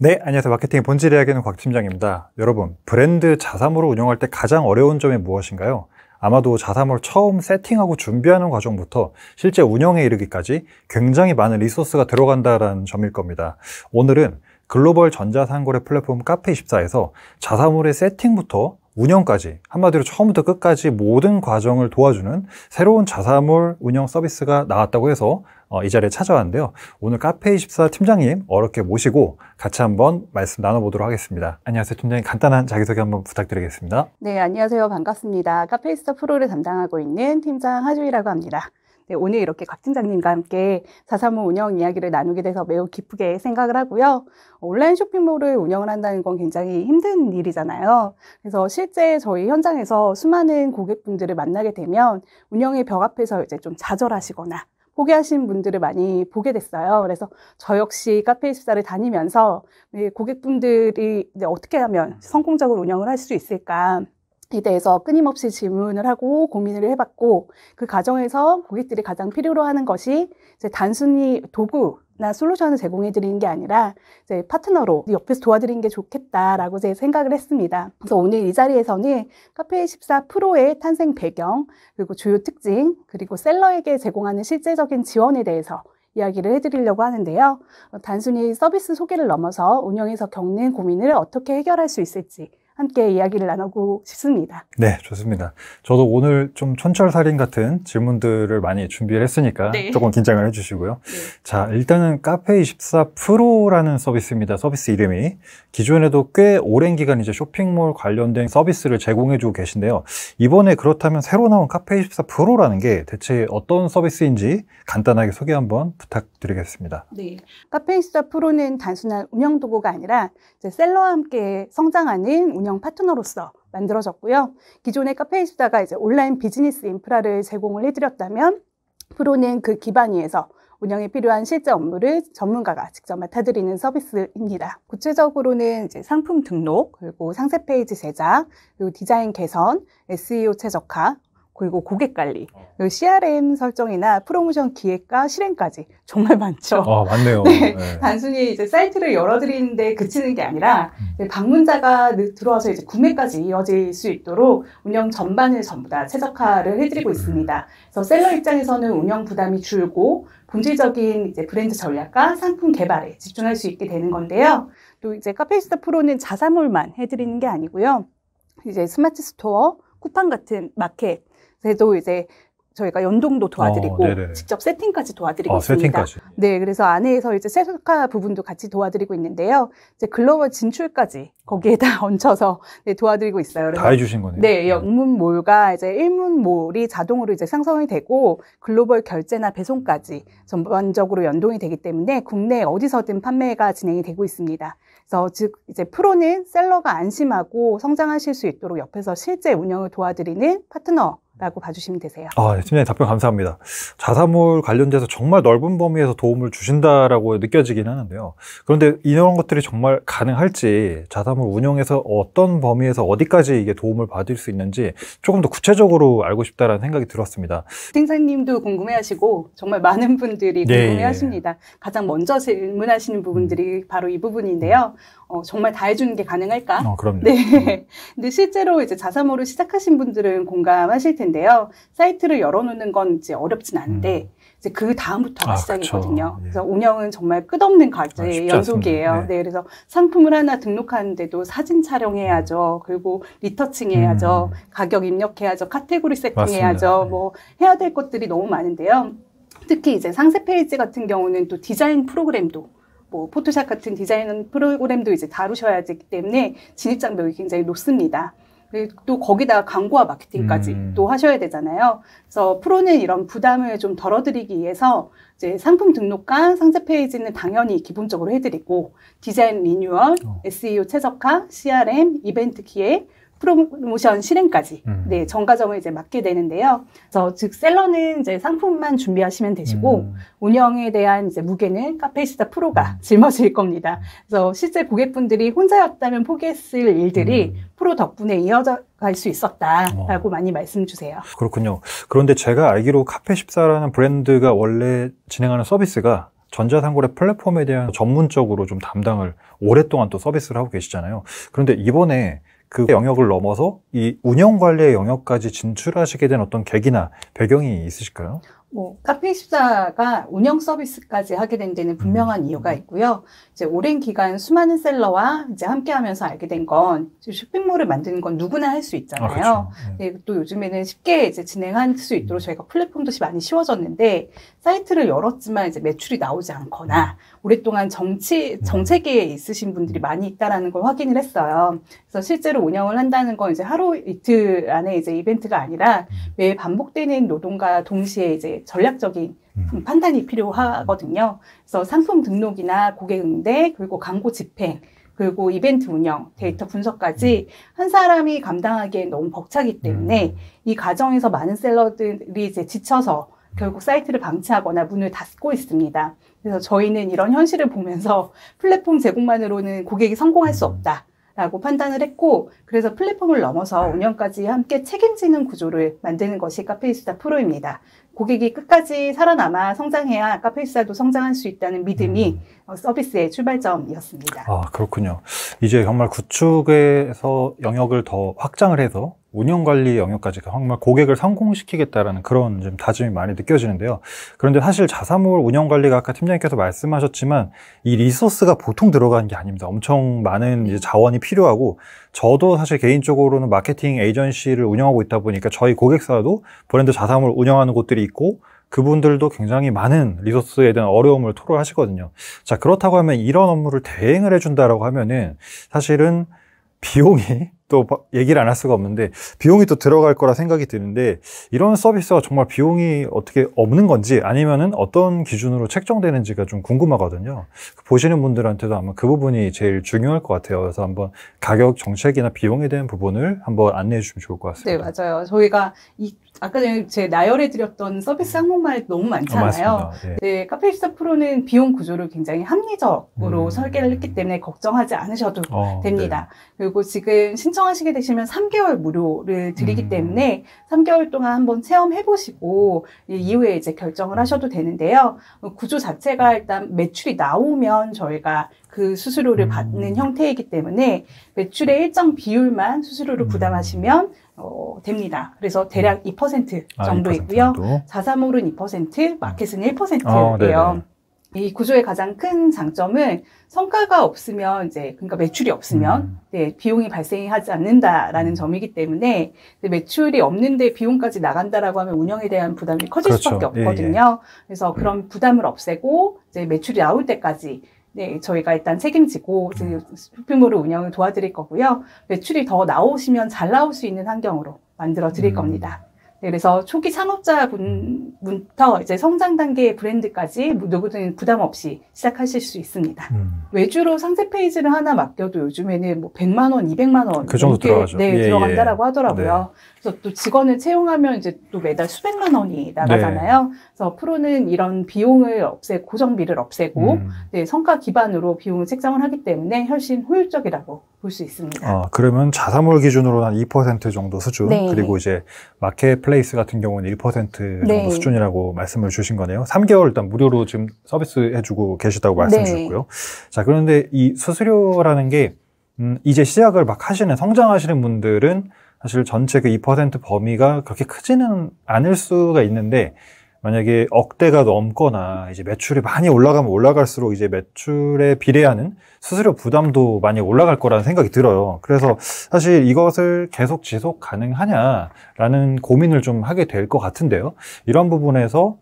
네, 안녕하세요. 마케팅의 본질을 이야기하는 곽 팀장입니다. 여러분, 브랜드 자사몰을 운영할 때 가장 어려운 점이 무엇인가요? 아마도 자사몰 처음 세팅하고 준비하는 과정부터 실제 운영에 이르기까지 굉장히 많은 리소스가 들어간다는 점일 겁니다. 오늘은 글로벌 전자상거래 플랫폼 카페24에서 자사몰의 세팅부터 운영까지, 한마디로 처음부터 끝까지 모든 과정을 도와주는 새로운 자사몰 운영 서비스가 나왔다고 해서 이 자리에 찾아왔는데요. 오늘 카페24 팀장님 어렵게 모시고 같이 한번 말씀 나눠보도록 하겠습니다. 안녕하세요, 팀장님. 간단한 자기소개 한번 부탁드리겠습니다. 네, 안녕하세요. 반갑습니다. 카페24 프로를 담당하고 있는 팀장 하주희라고 합니다. 네, 오늘 이렇게 곽 팀장님과 함께 자사몰 운영 이야기를 나누게 돼서 매우 기쁘게 생각을 하고요. 온라인 쇼핑몰을 운영을 한다는 건 굉장히 힘든 일이잖아요. 그래서 실제 저희 현장에서 수많은 고객분들을 만나게 되면 운영의 벽 앞에서 이제 좀 좌절하시거나 포기하신 분들을 많이 보게 됐어요. 그래서 저 역시 카페24를 다니면서 고객분들이 이제 어떻게 하면 성공적으로 운영을 할 수 있을까 에 대해서 끊임없이 질문을 하고 고민을 해봤고, 그 과정에서 고객들이 가장 필요로 하는 것이 이제 단순히 도구나 솔루션을 제공해 드리는 게 아니라 이제 파트너로 옆에서 도와드리는 게 좋겠다라고 제 생각을 했습니다. 그래서 오늘 이 자리에서는 카페24 프로의 탄생 배경, 그리고 주요 특징, 그리고 셀러에게 제공하는 실제적인 지원에 대해서 이야기를 해드리려고 하는데요. 단순히 서비스 소개를 넘어서 운영에서 겪는 고민을 어떻게 해결할 수 있을지 함께 이야기를 나누고 싶습니다. 네, 좋습니다. 저도 오늘 좀 촌철살인 같은 질문들을 많이 준비를 했으니까 네. 조금 긴장을 해주시고요. 네. 자, 일단은 카페24 프로라는 서비스입니다. 서비스 이름이. 기존에도 꽤 오랜 기간 이제 쇼핑몰 관련된 서비스를 제공해주고 계신데요. 이번에 그렇다면 새로 나온 카페24 프로라는 게 대체 어떤 서비스인지 간단하게 소개 한번 부탁드리겠습니다. 네, 카페24 프로는 단순한 운영 도구가 아니라 이제 셀러와 함께 성장하는 운영 파트너로서 만들어졌고요. 기존의 카페24가 이제 온라인 비즈니스 인프라를 제공을 해드렸다면 프로는 그 기반 위에서 운영에 필요한 실제 업무를 전문가가 직접 맡아드리는 서비스입니다. 구체적으로는 이제 상품 등록, 그리고 상세 페이지 제작, 그리고 디자인 개선, SEO 최적화, 그리고 고객 관리, 그리고 CRM 설정이나 프로모션 기획과 실행까지 정말 많죠. 맞네요. 네, 네. 단순히 이제 사이트를 열어드리는데 그치는 게 아니라 방문자가 들어와서 이제 구매까지 이어질 수 있도록 운영 전반을 전부 다 최적화를 해드리고 있습니다. 그래서 셀러 입장에서는 운영 부담이 줄고 본질적인 이제 브랜드 전략과 상품 개발에 집중할 수 있게 되는 건데요. 또 이제 카페24 프로는 자사몰만 해드리는 게 아니고요. 이제 스마트 스토어, 쿠팡 같은 마켓 그래도 이제 저희가 연동도 도와드리고 직접 세팅까지 도와드리고 있습니다. 세팅까지. 네, 그래서 안에서 이제 최적화 부분도 같이 도와드리고 있는데요. 이제 글로벌 진출까지 거기에다 얹혀서 네, 도와드리고 있어요. 다 해주신 거네요. 네, 영문몰과 이제 일문몰이 자동으로 이제 상성이 되고 글로벌 결제나 배송까지 전반적으로 연동이 되기 때문에 국내 어디서든 판매가 진행이 되고 있습니다. 그래서 즉 이제 프로는 셀러가 안심하고 성장하실 수 있도록 옆에서 실제 운영을 도와드리는 파트너라고 봐주시면 되세요. 네, 팀장님 답변 감사합니다. 자사몰 관련돼서 정말 넓은 범위에서 도움을 주신다라고 느껴지긴 하는데요. 그런데 이런 것들이 정말 가능할지, 자사몰 운영에서 어떤 범위에서 어디까지 이게 도움을 받을 수 있는지 조금 더 구체적으로 알고 싶다라는 생각이 들었습니다. 팀장님도 궁금해하시고 정말 많은 분들이 궁금해하십니다. 가장 먼저 질문하시는 부분들이 바로 이 부분인데요. 정말 다 해주는 게 가능할까? 그럼요. 네. 근데 실제로 이제 자사몰을 시작하신 분들은 공감하실 텐데요. 사이트를 열어놓는 건 이제 어렵진 않은데, 이제 그 다음부터가 시작이거든요. 그쵸. 그래서 운영은 정말 끝없는 과제의 연속이에요. 네, 그래서 상품을 하나 등록하는데도 사진 촬영해야죠. 그리고 리터칭 해야죠. 가격 입력해야죠. 카테고리 세팅해야죠. 맞습니다. 뭐 해야 될 것들이 너무 많은데요. 특히 이제 상세 페이지 같은 경우는 또 디자인 프로그램도 뭐 포토샵 같은 디자인 프로그램도 이제 다루셔야 되기 때문에 진입 장벽이 굉장히 높습니다. 그리고 또 거기다가 광고와 마케팅까지 또 하셔야 되잖아요. 그래서 프로는 이런 부담을 좀 덜어드리기 위해서 이제 상품 등록과 상세 페이지는 당연히 기본적으로 해드리고 디자인 리뉴얼, SEO 최적화, CRM, 이벤트 기획, 프로모션 실행까지 네, 전 과정을 이제 맡게 되는데요. 그래서 즉 셀러는 이제 상품만 준비하시면 되시고 운영에 대한 이제 무게는 카페이스타 프로가 짊어질 겁니다. 그래서 실제 고객분들이 혼자였다면 포기했을 일들이 프로 덕분에 이어져 갈 수 있었다라고 많이 말씀 주세요. 그렇군요. 그런데 제가 알기로 카페14라는 브랜드가 원래 진행하는 서비스가 전자상거래 플랫폼에 대한 전문적으로 좀 담당을 오랫동안 또 서비스를 하고 계시잖아요. 그런데 이번에 그 영역을 넘어서 이 운영 관리의 영역까지 진출하시게 된 어떤 계기나 배경이 있으실까요? 카페24가 운영 서비스까지 하게 된 데는 분명한 이유가 있고요. 이제 오랜 기간 수많은 셀러와 이제 함께 하면서 알게 된 건 쇼핑몰을 만드는 건 누구나 할 수 있잖아요. 그렇죠. 네, 또 요즘에는 쉽게 이제 진행할 수 있도록 저희가 플랫폼도 많이 쉬워졌는데 사이트를 열었지만 이제 매출이 나오지 않거나 오랫동안 정체기에 있으신 분들이 많이 있다라는 걸 확인을 했어요. 그래서 실제로 운영을 한다는 건 이제 하루 이틀 안에 이제 이벤트가 아니라 매일 반복되는 노동과 동시에 이제 전략적인 판단이 필요하거든요. 그래서 상품 등록이나 고객 응대, 그리고 광고 집행, 그리고 이벤트 운영, 데이터 분석까지 한 사람이 감당하기엔 너무 벅차기 때문에 이 과정에서 많은 셀러들이 이제 지쳐서 결국 사이트를 방치하거나 문을 닫고 있습니다. 그래서 저희는 이런 현실을 보면서 플랫폼 제공만으로는 고객이 성공할 수 없다라고 판단을 했고, 그래서 플랫폼을 넘어서 운영까지 함께 책임지는 구조를 만드는 것이 카페이스타 프로입니다. 고객이 끝까지 살아남아 성장해야 카페이스타도 성장할 수 있다는 믿음이 서비스의 출발점이었습니다. 그렇군요. 이제 정말 구축에서 영역을 더 확장을 해서 운영관리 영역까지 정말 고객을 성공시키겠다라는 그런 좀 다짐이 많이 느껴지는데요. 그런데 사실 자사몰 운영관리가 아까 팀장님께서 말씀하셨지만 이 리소스가 보통 들어가는 게 아닙니다. 엄청 많은 이제 자원이 필요하고, 저도 사실 개인적으로는 마케팅 에이전시를 운영하고 있다 보니까 저희 고객사도 브랜드 자사몰 운영하는 곳들이 있고 그분들도 굉장히 많은 리소스에 대한 어려움을 토로하시거든요. 자, 그렇다고 하면 이런 업무를 대행을 해준다라고 하면은 사실은 비용이 또 얘기를 안 할 수가 없는데 비용이 또 들어갈 거라 생각이 드는데, 이런 서비스가 정말 비용이 어떻게 없는 건지 아니면은 어떤 기준으로 책정되는지가 좀 궁금하거든요. 보시는 분들한테도 아마 그 부분이 제일 중요할 것 같아요. 그래서 한번 가격 정책이나 비용에 대한 부분을 한번 안내해 주시면 좋을 것 같습니다. 네, 맞아요. 저희가 아까 전에 제 나열해 드렸던 서비스 항목만 너무 많잖아요. 네, 카페이스타 프로는 비용 구조를 굉장히 합리적으로 설계를 했기 때문에 걱정하지 않으셔도 됩니다. 그리고 지금 신청하시게 되시면 3개월 무료를 드리기 때문에 3개월 동안 한번 체험해 보시고 이후에 이제 결정을 하셔도 되는데요. 구조 자체가 일단 매출이 나오면 저희가 그 수수료를 받는 형태이기 때문에 매출의 일정 비율만 수수료를 부담하시면 됩니다. 그래서 대략 2% 정도이고요. 자사몰은 2%, 마켓은 1%예요. 이 구조의 가장 큰 장점은 성과가 없으면 그러니까 매출이 없으면 비용이 발생하지 않는다라는 점이기 때문에, 매출이 없는데 비용까지 나간다라고 하면 운영에 대한 부담이 커질 수밖에 없거든요. 그래서 그런 부담을 없애고 이제 매출이 나올 때까지 저희가 일단 책임지고 쇼핑몰 운영을 도와드릴 거고요. 매출이 더 나오시면 잘 나올 수 있는 환경으로 만들어 드릴 겁니다. 그래서 초기 창업자분부터 이제 성장 단계의 브랜드까지 누구든 부담 없이 시작하실 수 있습니다. 외주로 상세 페이지를 하나 맡겨도 요즘에는 100만 원, 200만 원 그 정도 들어가죠. 들어간다라고 하더라고요. 그래서 또 직원을 채용하면 이제 또 매달 수백만 원이 나가잖아요. 그래서 프로는 이런 비용을 없애고 고정비를 없애고 성과 기반으로 비용을 책정을 하기 때문에 훨씬 효율적이라고 볼 수 있습니다. 그러면 자사몰 기준으로 한 2% 정도 수준, 그리고 이제 마켓플레이스 같은 경우는 1% 정도 수준이라고 말씀을 주신 거네요. 3개월 일단 무료로 지금 서비스 해주고 계시다고 말씀 주셨고요. 자, 그런데 이 수수료라는 게 이제 시작을 막 하시는, 성장하시는 분들은 사실 전체 그 2% 범위가 그렇게 크지는 않을 수가 있는데, 만약에 억대가 넘거나 이제 매출이 많이 올라가면 올라갈수록 이제 매출에 비례하는 수수료 부담도 많이 올라갈 거라는 생각이 들어요. 그래서 사실 이것을 계속 지속 가능하냐라는 고민을 좀 하게 될 것 같은데요. 이런 부분에서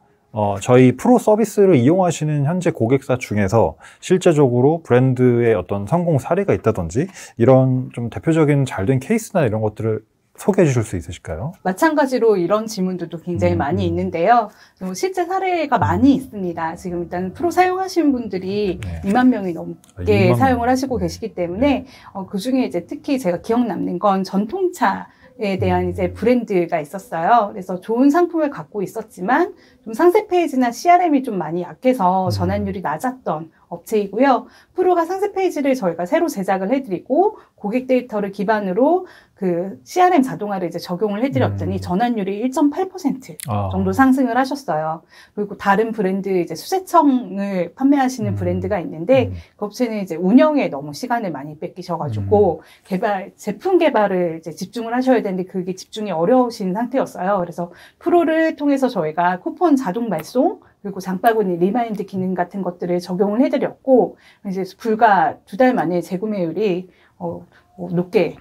저희 프로 서비스를 이용하시는 현재 고객사 중에서 실제적으로 브랜드의 어떤 성공 사례가 있다든지 이런 좀 대표적인 잘된 케이스나 이런 것들을 소개해 주실 수 있으실까요? 마찬가지로 이런 질문들도 굉장히 많이 있는데요. 실제 사례가 많이 있습니다. 지금 일단 프로 사용하시는 분들이 네. 2만 명이 넘게 2만 사용을 하시고 계시기 때문에 그 중에 이제 특히 제가 기억 남는 건 전통차에 대한 이제 브랜드가 있었어요. 그래서 좋은 상품을 갖고 있었지만 좀 상세 페이지나 CRM이 좀 많이 약해서 전환율이 낮았던 업체이고요. 프로가 상세 페이지를 저희가 새로 제작을 해드리고 고객 데이터를 기반으로 그 CRM 자동화를 이제 적용을 해드렸더니 전환율이 1.8% 정도 상승을 하셨어요. 그리고 다른 브랜드 이제 수세청을 판매하시는 브랜드가 있는데 그 업체는 이제 운영에 너무 시간을 많이 뺏기셔가지고 제품 개발을 이제 집중을 하셔야 되는데 그게 집중이 어려우신 상태였어요. 그래서 프로를 통해서 저희가 쿠폰 자동 발송 그리고 장바구니 리마인드 기능 같은 것들을 적용을 해드렸고 이제 불과 2달 만에 재구매율이 높게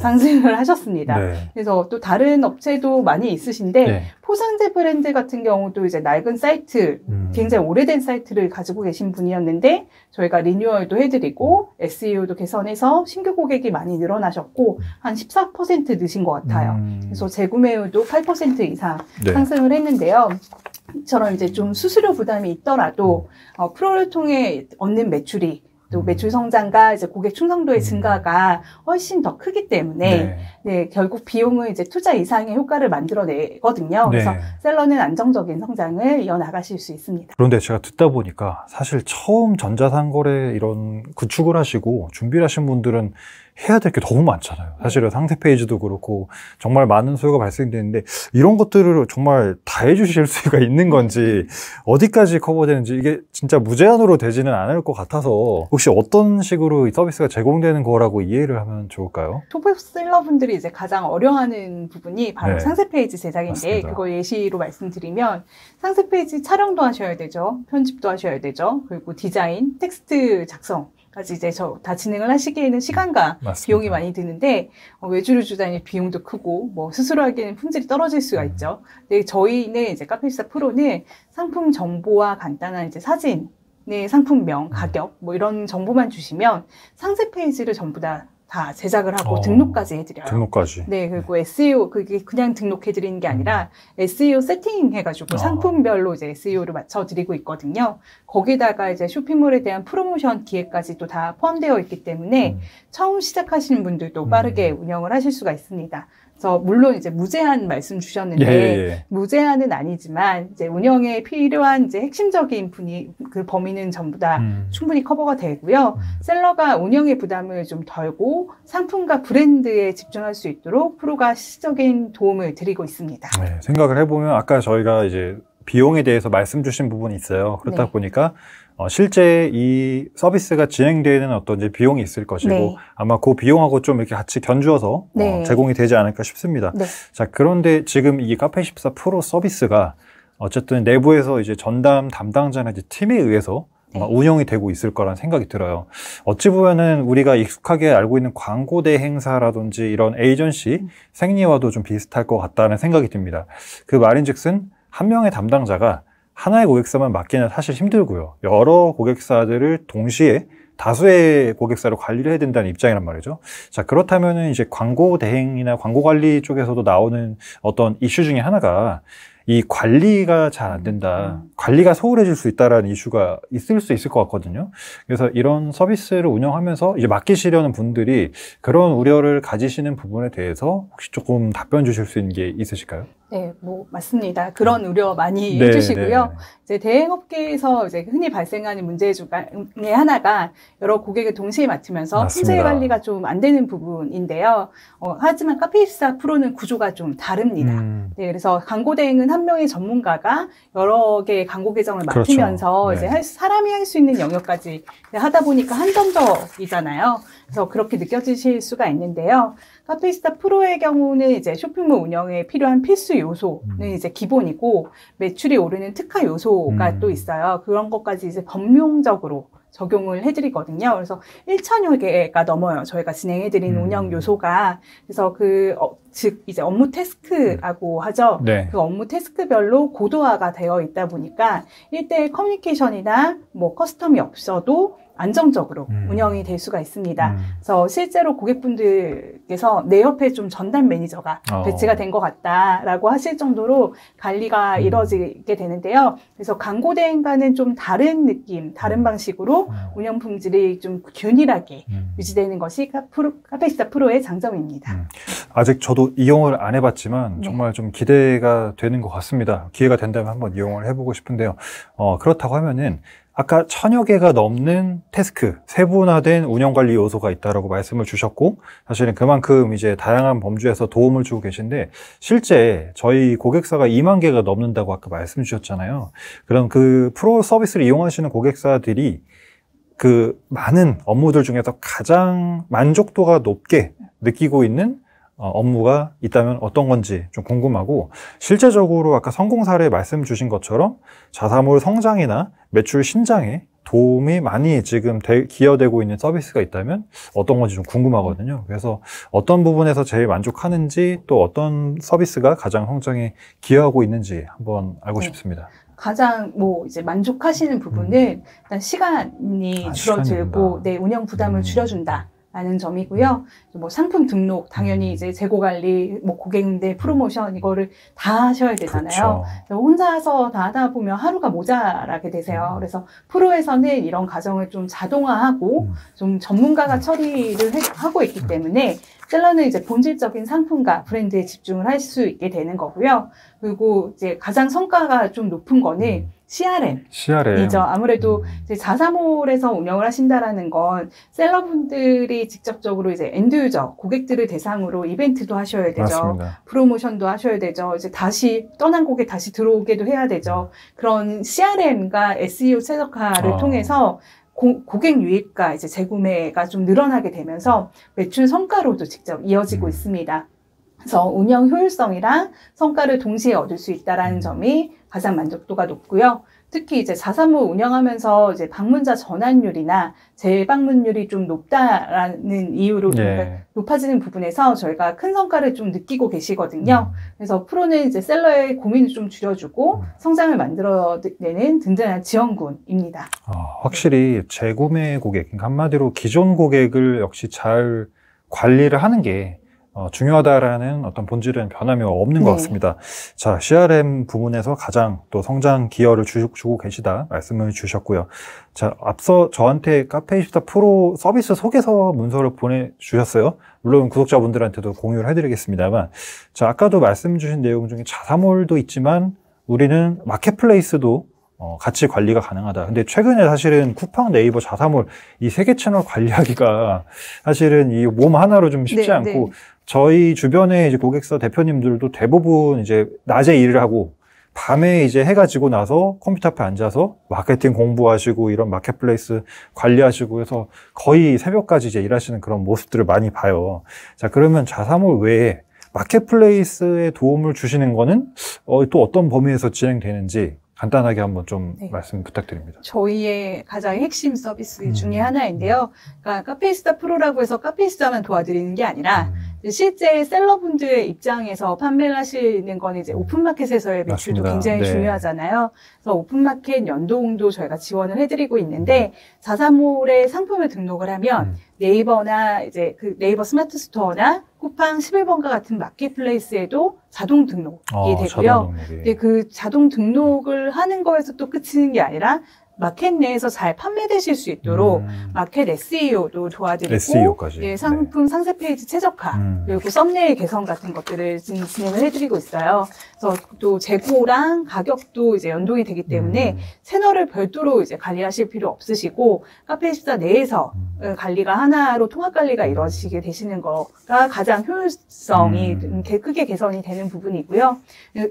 상승을 하셨습니다. 네. 그래서 또 다른 업체도 많이 있으신데 네. 포장재 브랜드 같은 경우도 이제 낡은 사이트, 굉장히 오래된 사이트를 가지고 계신 분이었는데 저희가 리뉴얼도 해드리고 SEO도 개선해서 신규 고객이 많이 늘어나셨고 한 14% 느신 것 같아요. 그래서 재구매율도 8% 이상 네. 상승을 했는데요. 이처럼 이제 좀 수수료 부담이 있더라도 프로를 통해 얻는 매출이 또 매출 성장과 이제 고객 충성도의 증가가 훨씬 더 크기 때문에 네, 결국 비용은 이제 투자 이상의 효과를 만들어내거든요. 그래서 셀러는 안정적인 성장을 이어나가실 수 있습니다. 그런데 제가 듣다 보니까 사실 처음 전자상거래 이런 구축을 하시고 준비를 하신 분들은 해야 될 게 너무 많잖아요. 사실은 상세 페이지도 그렇고 정말 많은 소요가 발생되는데 이런 것들을 정말 다 해주실 수가 있는 건지 어디까지 커버되는지 이게 진짜 무제한으로 되지는 않을 것 같아서 혹시 어떤 식으로 이 서비스가 제공되는 거라고 이해를 하면 좋을까요? 톱셀러분들이 이제 가장 어려워하는 부분이 바로 네. 상세 페이지 제작인데 맞습니다. 그걸 예시로 말씀드리면 상세 페이지 촬영도 하셔야 되죠. 편집도 하셔야 되죠. 그리고 디자인, 텍스트 작성 까지 이제 다 진행을 하시기에는 시간과 맞습니다. 비용이 많이 드는데 외주를 주다니 비용도 크고 뭐 스스로 하기에는 품질이 떨어질 수가 있죠. 근데 저희는 이제 카페24 프로는 상품 정보와 간단한 이제 사진의 상품명, 가격 뭐 이런 정보만 주시면 상세 페이지를 전부 다 제작을 하고 등록까지 해드려요. 등록까지. 네, 그리고 SEO, 그게 그냥 등록해드리는 게 아니라 SEO 세팅 해가지고 상품별로 이제 SEO를 맞춰드리고 있거든요. 거기다가 이제 쇼핑몰에 대한 프로모션 기획까지 또 다 포함되어 있기 때문에 처음 시작하시는 분들도 빠르게 운영을 하실 수가 있습니다. 그래서 물론 이제 무제한 말씀 주셨는데 무제한은 아니지만 이제 운영에 필요한 이제 핵심적인 그 범위는 전부 다 충분히 커버가 되고요. 셀러가 운영의 부담을 좀 덜고 상품과 브랜드에 집중할 수 있도록 프로가 시적인 도움을 드리고 있습니다. 네, 생각을 해보면 아까 저희가 이제 비용에 대해서 말씀 주신 부분이 있어요. 그렇다 보니까 실제 이 서비스가 진행되는 어떤 이제 비용이 있을 것이고 아마 그 비용하고 좀 이렇게 같이 견주어서 제공이 되지 않을까 싶습니다. 자, 그런데 지금 이 카페24 프로 서비스가 어쨌든 내부에서 이제 전담 담당자나 이제 팀에 의해서 운영이 되고 있을 거라는 생각이 들어요. 어찌 보면은 우리가 익숙하게 알고 있는 광고 대행사라든지 이런 에이전시 생리와도 좀 비슷할 것 같다는 생각이 듭니다. 그 말인즉슨 한 명의 담당자가 하나의 고객사만 맡기는 사실 힘들고요. 여러 고객사들을 동시에 다수의 고객사로 관리를 해야 된다는 입장이란 말이죠. 자, 그렇다면은 이제 광고 대행이나 광고 관리 쪽에서도 나오는 어떤 이슈 중에 하나가 이 관리가 잘 안 된다. 관리가 소홀해질 수 있다라는 이슈가 있을 수 있을 것 같거든요. 그래서 이런 서비스를 운영하면서 이제 맡기시려는 분들이 그런 우려를 가지시는 부분에 대해서 혹시 조금 답변 주실 수 있는 게 있으실까요? 네, 뭐 맞습니다. 그런 우려 많이 해주시고요. 이제 대행업계에서 이제 흔히 발생하는 문제 중에 하나가 여러 고객을 동시에 맡으면서 품질 관리가 좀 안 되는 부분인데요. 하지만 카페24 프로는 구조가 좀 다릅니다. 네, 그래서 광고 대행은 한 명의 전문가가 여러 개의 광고 계정을 맡으면서 이제 사람이 할 수 있는 영역까지 하다 보니까 한정적이잖아요. 그래서 그렇게 느껴지실 수가 있는데요. 카페24 프로의 경우는 이제 쇼핑몰 운영에 필요한 필수 요소는 이제 기본이고 매출이 오르는 특화 요소가 또 있어요. 그런 것까지 이제 범용적으로 적용을 해드리거든요. 그래서 1,000여 개가 넘어요. 저희가 진행해드린 운영 요소가. 그래서 즉 이제 업무 태스크라고 하죠. 그 업무 태스크별로 고도화가 되어 있다 보니까 1:1 커뮤니케이션이나 뭐 커스텀이 없어도 안정적으로 운영이 될 수가 있습니다. 그래서 실제로 고객분들께서 내 옆에 좀 전담 매니저가 배치가 된 것 같다라고 하실 정도로 관리가 이루어지게 되는데요. 그래서 광고 대행과는 좀 다른 느낌, 다른 방식으로 운영 품질이 좀 균일하게 유지되는 것이 카페시타 프로의 장점입니다. 아직 저도 이용을 안 해봤지만 정말 좀 기대가 되는 것 같습니다. 기회가 된다면 한번 이용을 해보고 싶은데요. 그렇다고 하면은 아까 1000여 개가 넘는 태스크, 세분화된 운영관리 요소가 있다라고 말씀을 주셨고, 사실은 그만큼 이제 다양한 범주에서 도움을 주고 계신데, 실제 저희 고객사가 2만 개가 넘는다고 아까 말씀 주셨잖아요. 그럼 그 프로 서비스를 이용하시는 고객사들이 그 많은 업무들 중에서 가장 만족도가 높게 느끼고 있는 업무가 있다면 어떤 건지 좀 궁금하고, 실제적으로 아까 성공 사례 말씀 주신 것처럼 자사몰 성장이나 매출 신장에 도움이 많이 지금 기여되고 있는 서비스가 있다면 어떤 건지 좀 궁금하거든요. 그래서 어떤 부분에서 제일 만족하는지, 또 어떤 서비스가 가장 성장에 기여하고 있는지 한번 알고 싶습니다. 가장 이제 만족하시는 부분은 일단 시간이 줄어들고 운영 부담을 줄여준다. 라는 점이고요. 상품 등록, 당연히 이제 재고 관리, 고객 응대, 프로모션 이거를 다 하셔야 되잖아요. 그렇죠. 혼자서 다 하다 보면 하루가 모자라게 되세요. 그래서 프로에서는 이런 과정을 좀 자동화하고 좀 전문가가 처리를 하고 있기 때문에 셀러는 이제 본질적인 상품과 브랜드에 집중을 할 수 있게 되는 거고요. 그리고 이제 가장 성과가 좀 높은 거는 CRM이죠. 아무래도 이제 자사몰에서 운영을 하신다라는 건 셀러분들이 직접적으로 이제 엔드유저, 고객들을 대상으로 이벤트도 하셔야 되죠. 맞습니다. 프로모션도 하셔야 되죠. 이제 다시 떠난 고객 다시 들어오게도 해야 되죠. 그런 CRM과 SEO 최적화를 통해서 고객 유입과 이제 재구매가 좀 늘어나게 되면서 매출 성과로도 직접 이어지고 있습니다. 그래서 운영 효율성이랑 성과를 동시에 얻을 수 있다라는 점이 가장 만족도가 높고요. 특히 이제 자사몰 운영하면서 이제 방문자 전환율이나 재방문율이 좀 높다라는 이유로 높아지는 부분에서 저희가 큰 성과를 좀 느끼고 계시거든요. 그래서 프로는 이제 셀러의 고민을 좀 줄여주고 성장을 만들어내는 든든한 지원군입니다. 확실히 재구매 고객, 그러니까 한마디로 기존 고객을 역시 잘 관리를 하는 게 중요하다라는 어떤 본질은 변함이 없는 것 같습니다. 자, CRM 부분에서 가장 또 성장 기여를 주고 계시다 말씀을 주셨고요. 자, 앞서 저한테 카페24 프로 서비스 소개서 문서를 보내주셨어요. 물론 구독자분들한테도 공유를 해드리겠습니다만, 자, 아까도 말씀 주신 내용 중에 자사몰도 있지만 우리는 마켓플레이스도 같이 관리가 가능하다. 근데 최근에 사실은 쿠팡, 네이버, 자사몰 이 3개 채널 관리하기가 사실은 이 몸 하나로 좀 쉽지 않고, 저희 주변에 이제 고객사 대표님들도 대부분 이제 낮에 일을 하고 밤에 이제 해가 지고 나서 컴퓨터 앞에 앉아서 마케팅 공부하시고 이런 마켓플레이스 관리하시고 해서 거의 새벽까지 이제 일하시는 그런 모습들을 많이 봐요. 자, 그러면 자사몰 외에 마켓플레이스에 도움을 주시는 거는 또 어떤 범위에서 진행되는지 간단하게 한번 좀 말씀 부탁드립니다. 저희의 가장 핵심 서비스 중에 하나인데요. 그러니까 카페이스타 프로라고 해서 카페이스타만 도와드리는 게 아니라 실제 셀러분들의 입장에서 판매를 하시는 건 이제 오픈마켓에서의 매출도 굉장히 중요하잖아요. 그래서 오픈마켓 연동도 저희가 지원을 해드리고 있는데, 자사몰에 상품을 등록을 하면 네이버나 이제 그 네이버 스마트 스토어나 쿠팡 11번가 같은 마켓플레이스에도 자동 등록이 되고요. 근데 그 자동 등록을 하는 거에서 또 끝이는 게 아니라 마켓 내에서 잘 판매되실 수 있도록 마켓 SEO도 도와드리고, SEO까지. 상품 상세 페이지 최적화, 그리고 썸네일 개선 같은 것들을 지금 진행을 해드리고 있어요. 그래서 또 재고랑 가격도 이제 연동이 되기 때문에 채널을 별도로 이제 관리하실 필요 없으시고, 카페24 내에서 관리가 하나로 통합 관리가 이루어지게 되시는 거가 가장 효율성이 크게 개선이 되는 부분이고요.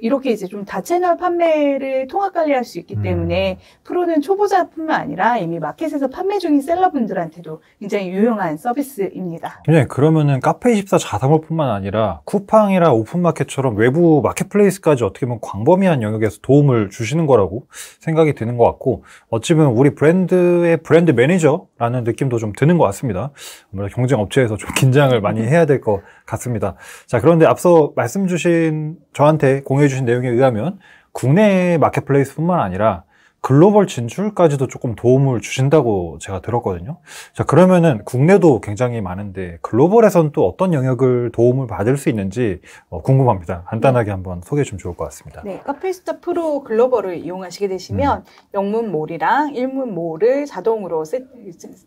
이렇게 이제 좀 다채널 판매를 통합 관리할 수 있기 때문에 프로는 초보자뿐만 아니라 이미 마켓에서 판매 중인 셀러분들한테도 굉장히 유용한 서비스입니다. 네, 그러면은 카페24 자사몰뿐만 아니라 쿠팡이나 오픈마켓처럼 외부 마켓플레이스까지 어떻게 보면 광범위한 영역에서 도움을 주시는 거라고 생각이 드는 것 같고, 어찌 보면 우리 브랜드의 브랜드 매니저라는 느낌도 좀 드는 것 같습니다. 아무래도 경쟁 업체에서 좀 긴장을 많이 해야 될 것 같습니다. 자, 그런데 앞서 저한테 공유해 주신 내용에 의하면 국내 마켓플레이스뿐만 아니라 글로벌 진출까지도 조금 도움을 주신다고 제가 들었거든요. 자, 그러면은 국내도 굉장히 많은데 글로벌에선 또 어떤 영역을 도움을 받을 수 있는지 궁금합니다. 간단하게 한번 소개해 주면 좋을 것 같습니다. 네, 카페이스타 프로 글로벌을 이용하시게 되시면 영문몰이랑 일문몰을 자동으로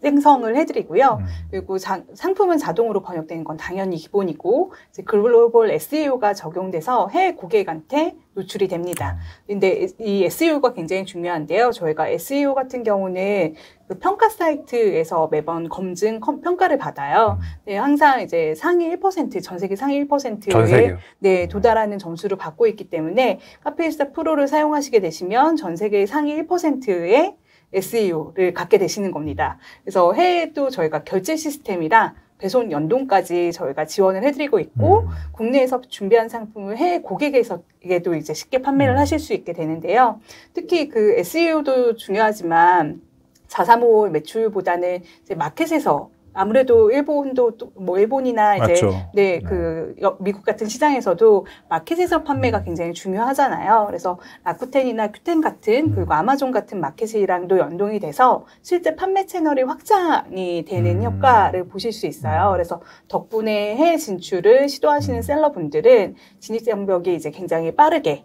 생성을 해드리고요. 그리고 상품은 자동으로 번역되는 건 당연히 기본이고 이제 글로벌 SEO가 적용돼서 해외 고객한테 노출이 됩니다. 근데 이 SEO가 굉장히 중요한데요. 저희가 SEO 같은 경우는 그 평가 사이트에서 매번 검증 평가를 받아요. 네, 항상 이제 상위 1%, 전 세계 상위 1%에 네, 도달하는 점수를 받고 있기 때문에 카페이스타 프로를 사용하시게 되시면 전 세계 상위 1%의 SEO를 갖게 되시는 겁니다. 그래서 해외도 저희가 결제 시스템이랑 배송 연동까지 저희가 지원을 해드리고 있고 국내에서 준비한 상품을 해외 고객에게도 이제 쉽게 판매를 하실 수 있게 되는데요. 특히 그 SEO도 중요하지만 자사몰 매출보다는 이제 마켓에서 아무래도 일본도 뭐 일본이나 이제 네, 그 미국 같은 시장에서도 마켓에서 판매가 굉장히 중요하잖아요. 그래서 라쿠텐이나 큐텐 같은 그리고 아마존 같은 마켓이랑도 연동이 돼서 실제 판매 채널이 확장이 되는 효과를 보실 수 있어요. 그래서 덕분에 해외 진출을 시도하시는 셀러분들은 진입 장벽이 이제 굉장히 빠르게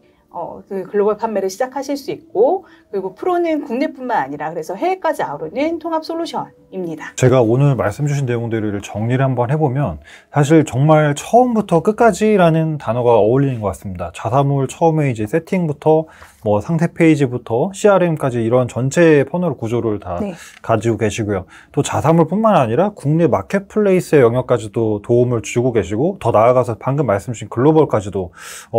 그 글로벌 판매를 시작하실 수 있고, 그리고 프로는 국내뿐만 아니라 그래서 해외까지 아우르는 통합 솔루션입니다. 제가 오늘 말씀 주신 내용들을 정리를 한번 해보면 사실 정말 처음부터 끝까지라는 단어가 어울리는 것 같습니다. 자사몰 처음에 이제 세팅부터 뭐 상세 페이지부터 CRM까지 이런 전체 퍼널 구조를 다 가지고 계시고요. 또 자사몰뿐만 아니라 국내 마켓플레이스의 영역까지도 도움을 주고 계시고, 더 나아가서 방금 말씀 주신 글로벌까지도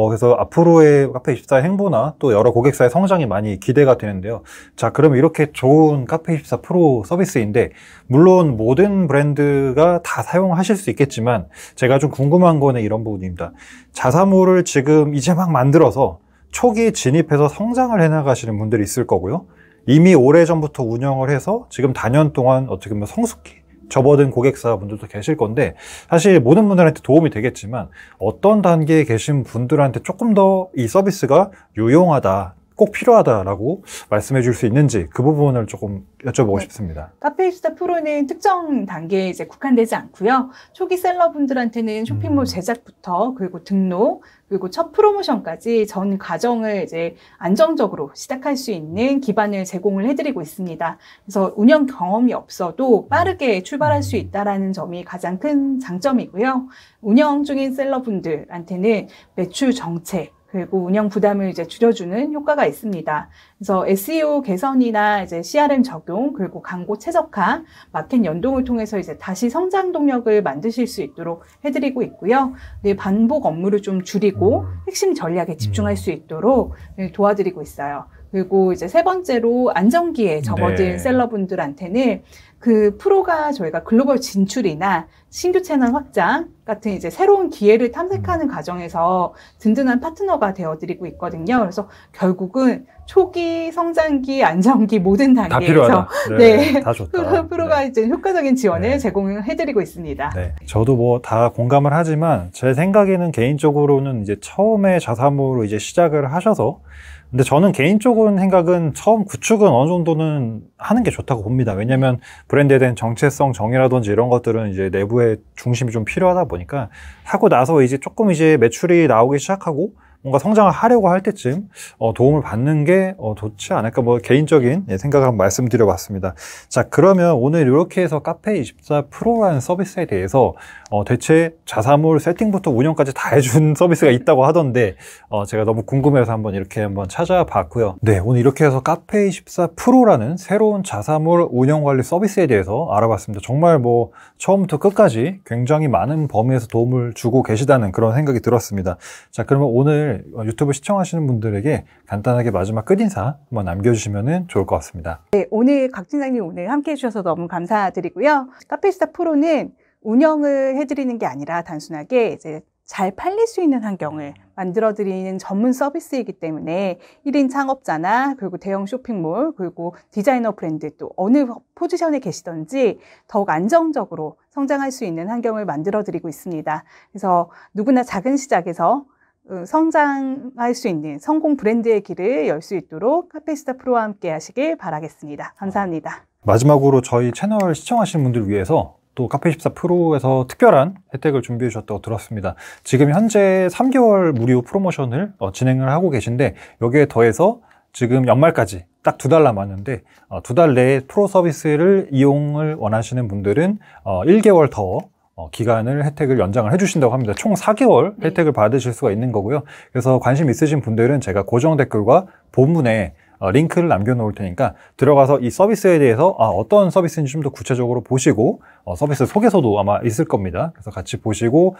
그래서 앞으로의 카페24의 행보나 또 여러 고객사의 성장이 많이 기대가 되는데요. 자, 그러면 이렇게 좋은 카페24 프로 서비스인데 물론 모든 브랜드가 다 사용하실 수 있겠지만 제가 좀 궁금한 거는 이런 부분입니다. 자사몰을 지금 이제 막 만들어서 초기 진입해서 성장을 해나가시는 분들이 있을 거고요. 이미 오래전부터 운영을 해서 지금 다년 동안 어떻게 보면 성숙히 접어든 고객사분들도 계실 건데 사실 모든 분들한테 도움이 되겠지만 어떤 단계에 계신 분들한테 조금 더 이 서비스가 유용하다, 꼭 필요하다라고 말씀해 줄 수 있는지 그 부분을 조금 여쭤보고 싶습니다. 카페이스타 프로는 특정 단계에 이제 국한되지 않고요. 초기 셀러분들한테는 쇼핑몰 제작부터 그리고 등록 그리고 첫 프로모션까지 전 과정을 이제 안정적으로 시작할 수 있는 기반을 제공을 해드리고 있습니다. 그래서 운영 경험이 없어도 빠르게 출발할 수 있다라는 점이 가장 큰 장점이고요. 운영 중인 셀러분들한테는 매출 정책 그리고 운영 부담을 이제 줄여주는 효과가 있습니다. 그래서 SEO 개선이나 이제 CRM 적용, 그리고 광고 최적화, 마켓 연동을 통해서 이제 다시 성장 동력을 만드실 수 있도록 해드리고 있고요. 네, 반복 업무를 좀 줄이고 핵심 전략에 집중할 수 있도록 도와드리고 있어요. 그리고 이제 세 번째로 안정기에 접어든 셀러분들한테는 그 프로가 저희가 글로벌 진출이나 신규 채널 확장 같은 이제 새로운 기회를 탐색하는 과정에서 든든한 파트너가 되어드리고 있거든요. 그래서 결국은 초기, 성장기, 안정기 모든 단계에서 다 좋다. 프로가 이제 효과적인 지원을 제공해드리고 있습니다. 네, 저도 뭐 다 공감을 하지만 제 생각에는 개인적으로는 이제 처음에 자사몰로 이제 시작을 하셔서 근데 저는 개인적으로 생각은 처음 구축은 어느 정도는 하는 게 좋다고 봅니다. 왜냐면 브랜드에 대한 정체성, 정의라든지 이런 것들은 이제 내부의 중심이 좀 필요하다 보니까 하고 나서 이제 조금 이제 매출이 나오기 시작하고 뭔가 성장을 하려고 할 때쯤 도움을 받는 게 좋지 않을까 뭐 개인적인 생각을 한번 말씀드려봤습니다. 자, 그러면 오늘 이렇게 해서 카페24 프로라는 서비스에 대해서 대체 자사몰 세팅부터 운영까지 다 해준 서비스가 있다고 하던데 제가 너무 궁금해서 한번 이렇게 한번 찾아봤고요. 네, 오늘 이렇게 해서 카페24 프로라는 새로운 자사몰 운영관리 서비스에 대해서 알아봤습니다. 정말 뭐 처음부터 끝까지 굉장히 많은 범위에서 도움을 주고 계시다는 그런 생각이 들었습니다. 자, 그러면 오늘 유튜브 시청하시는 분들에게 간단하게 마지막 끝인사 한번 남겨주시면 좋을 것 같습니다. 네, 오늘 곽 팀장님 오늘 함께 해주셔서 너무 감사드리고요. 카페이스타 프로는 운영을 해드리는 게 아니라 단순하게 이제 잘 팔릴 수 있는 환경을 만들어드리는 전문 서비스이기 때문에 1인 창업자나 그리고 대형 쇼핑몰 그리고 디자이너 브랜드 또 어느 포지션에 계시던지 더욱 안정적으로 성장할 수 있는 환경을 만들어드리고 있습니다. 그래서 누구나 작은 시작에서 성장할 수 있는 성공 브랜드의 길을 열 수 있도록 카페이스타 프로와 함께 하시길 바라겠습니다. 감사합니다. 마지막으로 저희 채널 시청하시는 분들 위해서 또 카페24 프로에서 특별한 혜택을 준비해 주셨다고 들었습니다. 지금 현재 3개월 무료 프로모션을 진행을 하고 계신데, 여기에 더해서 지금 연말까지 딱 2달 남았는데 2달 내에 프로 서비스를 이용을 원하시는 분들은 1개월 더 기간을 혜택을 연장을 해주신다고 합니다. 총 4개월 혜택을 받으실 수가 있는 거고요. 그래서 관심 있으신 분들은 제가 고정 댓글과 본문에 링크를 남겨놓을 테니까 들어가서 이 서비스에 대해서 어떤 서비스인지 좀 더 구체적으로 보시고, 서비스 소개서도 아마 있을 겁니다. 그래서 같이 보시고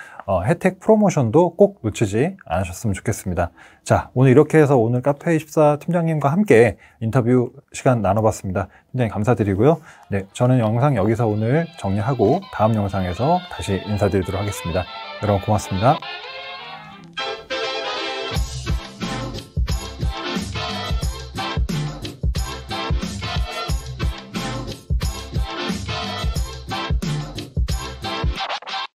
혜택 프로모션도 꼭 놓치지 않으셨으면 좋겠습니다. 자, 오늘 이렇게 해서 오늘 카페24 팀장님과 함께 인터뷰 시간 나눠봤습니다. 팀장님 감사드리고요. 네, 저는 영상 여기서 오늘 정리하고 다음 영상에서 다시 인사드리도록 하겠습니다. 여러분 고맙습니다.